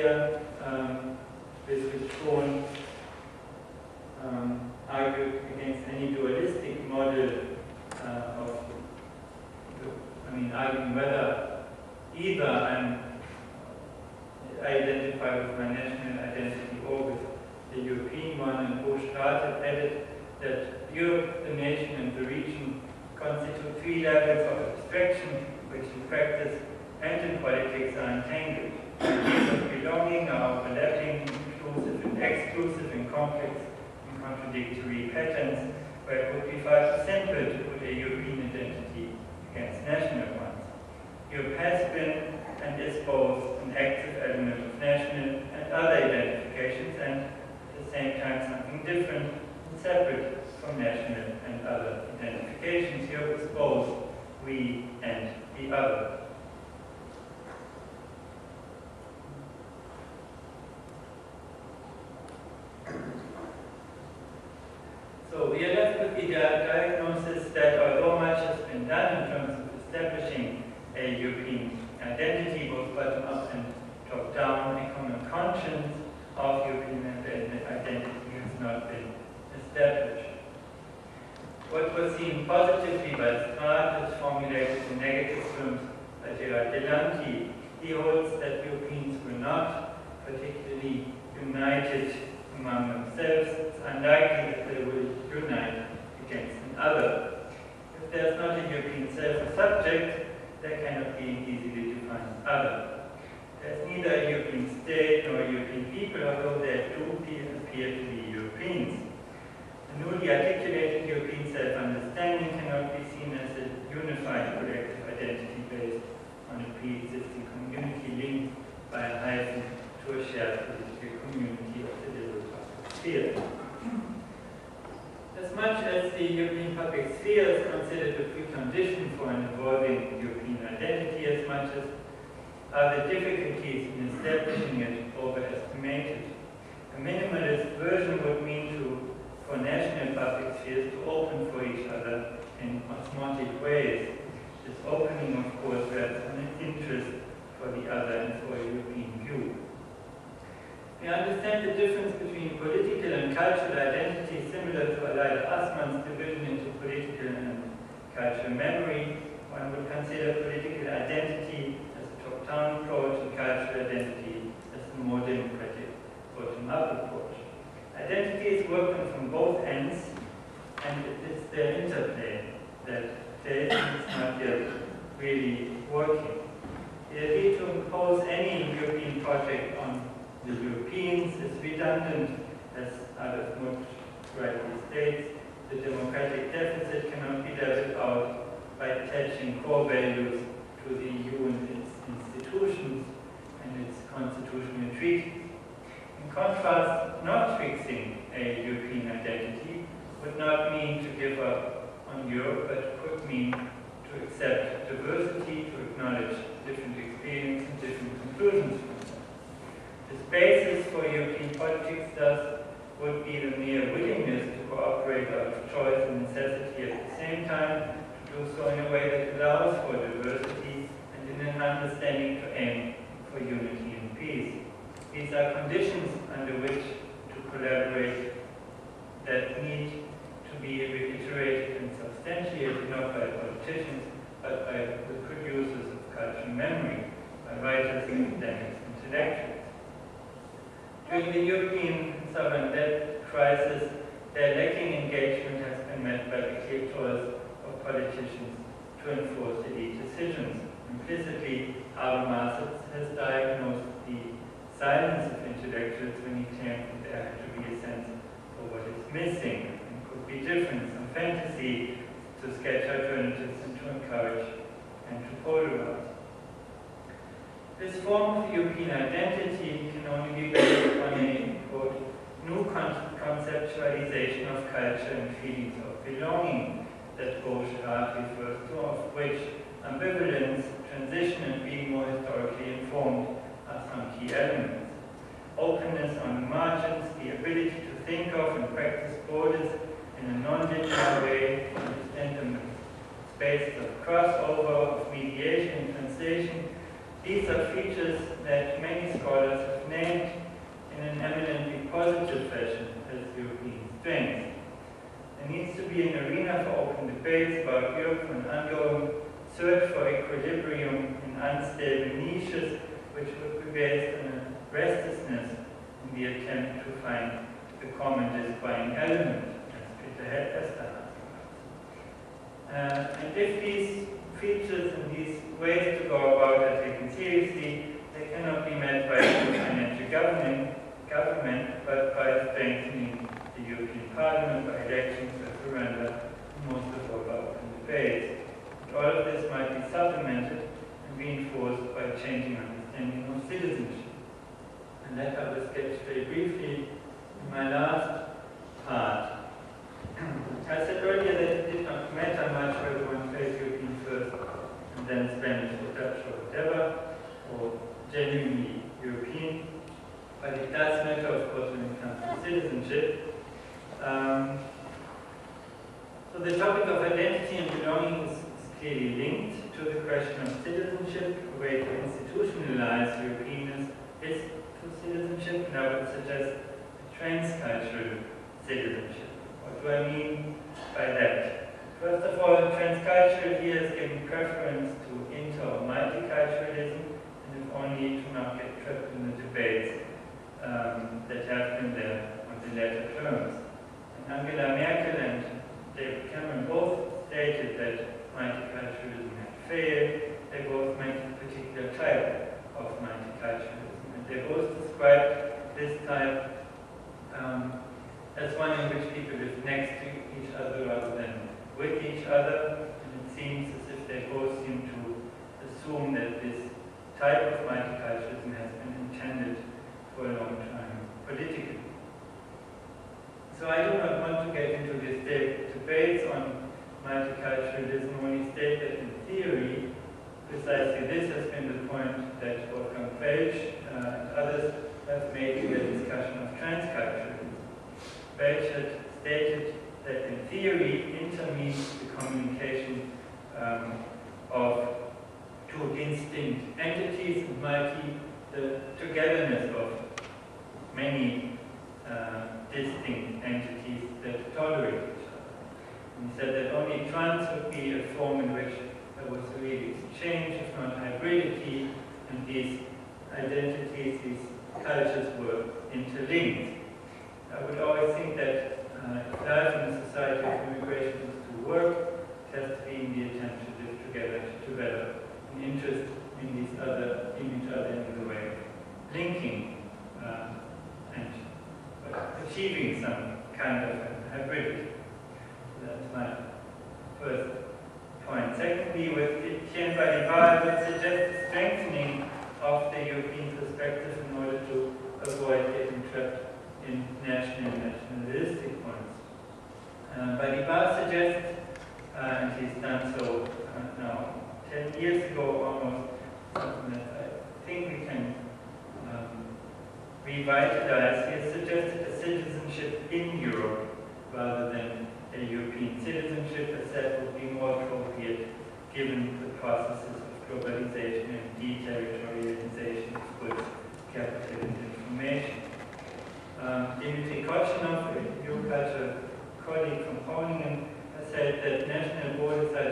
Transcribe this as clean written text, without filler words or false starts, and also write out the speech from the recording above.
here, with Schon argued against any dualistic model arguing whether either I identify with my national identity or with the European one, and Bosch-Strate added that Europe, the nation, and the region constitute three levels of abstraction which in practice and in politics are entangled. Ideas of belonging are overlapping, inclusive and exclusive, and complex and contradictory patterns, where it would be far too simple to put a European identity against national ones. Europe has been and is both an active element of national and other identifications, and at the same time something different and separate from national and other identifications. Europe is both we and the other. So we are left with the diagnosis that although much has been done in terms of establishing a European identity, both bottom-up and top-down, a common conscience of European identity has not been established. What was seen positively by Strate is formulated in negative terms by Gerard Delanty. He holds that Europeans were not particularly united among themselves. It's unlikely that they will unite against another. If there's not a European self or subject, there cannot be an easily defined other. There's neither a European state nor European people, although there do appear to be Europeans. The newly articulated European self-understanding cannot be seen as a unified collective identity based on a pre-existing community linked by a hyphen to a shared political community of the liberal public sphere. As much as the European public sphere is considered a precondition for an evolving European identity, as much as are the difficulties in establishing it overestimated. A minimalist version would mean for national public spheres to open for each other in osmotic ways. This opening, of course, rests on an interest for the other and for a European view. We understand the difference between political and cultural identity similar to Aleida Assmann's division into political and cultural memory. One would consider political identity as a top-down approach and cultural identity as a more democratic bottom-up approach. Identity is working from both ends, and it is their interplay that is not yet really working. The idea to impose any European project on the Europeans is redundant, as Adolf Mutsch rightly states. The democratic deficit cannot be dealt out by attaching core values to the EU and its institutions and its constitutional treaties. In contrast, not fixing a European identity would not mean to give up on Europe, but could mean to accept diversity, to acknowledge different experiences and different conclusions from them. The basis for European politics thus would be the mere willingness to cooperate out of choice and necessity at the same time, to do so in a way that allows for diversity and in an understanding to aim for unity and peace. These are conditions under which to collaborate that need to be reiterated and substantiated not by politicians but by the producers of cultural memory, by writers, academics, intellectuals. During the European sovereign debt crisis, their lacking engagement has been met by the clear choice of politicians to enforce elite decisions. Implicitly, Habermas has diagnosed the silence of intellectuals when he claimed that there had to be a sense of what is missing and could be different, some fantasy to sketch alternatives and to encourage and to polarize. This form of European identity can only be based on a, quote, new conceptualization of culture and feelings of belonging that Bosch-Strate refers to, of which ambivalence, transition, and being more historically informed are some key elements. Openness on the margins, the ability to think of and practice borders in a non-linear way, understand them as spaces of crossover, of mediation and translation, These are features that many scholars have named in an eminently positive fashion as European strengths. There needs to be an arena for open debates about Europe, an ongoing search for equilibrium in unstable niches, which would be based on a restlessness in the attempt to find the common justifying element, as Peter Hester has. And if these features and these ways to go about are taken seriously, they cannot be met by financial government, but by strengthening the European Parliament, by elections, referenda, and most of all by open debates. And all of this might be supplemented and reinforced by changing understanding of citizenship. And that I will sketch very briefly in my last part. I said earlier that it did not matter much whether one plays European first and then Spanish or Dutch or whatever, or genuinely European, but it does matter, of course, when it comes to citizenship. So the topic of identity and belonging is clearly linked to the question of citizenship. A way to institutionalize Europeanness is through citizenship, and I would suggest transcultural citizenship. What do I mean by that? First of all, transcultural here is giving preference to inter- or multiculturalism, and if only to not get trapped in the debates that have been there on the latter terms. And Angela Merkel and David Cameron both stated that multiculturalism had failed. They both mentioned a particular type of multiculturalism, and they both described this type as one in which people live next to each other rather than with each other, and it seems as if they both seem to assume that this type of multiculturalism has been intended for a long time politically. So I do not want to get into these debates on multiculturalism, only state that in theory, precisely this has been the point that Wolfgang Welch and others have made in the discussion of transculturalism. Welch had stated that in theory, inter means the communication of two distinct entities, and multi, the togetherness of many distinct entities that tolerate each other. And he said that only trans would be a form in which there was a real exchange, if not hybridity, and these identities, these cultures were interlinked. I would always think that if life in a society of immigration is to work, it has to be in the attempt to live together, to develop an interest in each other in the way of linking and achieving some kind of hybridity. That's my first point. Secondly, with Etienne Balibar, I would suggest a strengthening of the European perspective in order to avoid getting trapped in national and nationalistic points. Balibar suggests, and he's done so now 10 years ago almost, something that I think we can revitalize. He has suggested a citizenship in Europe rather than a European citizenship, as that would be more appropriate given the processes of globalization and deterritorialization of goods, capital, and information. Dimitri Kochinov, a Euroculture colleague from Groningen, has said that national borders are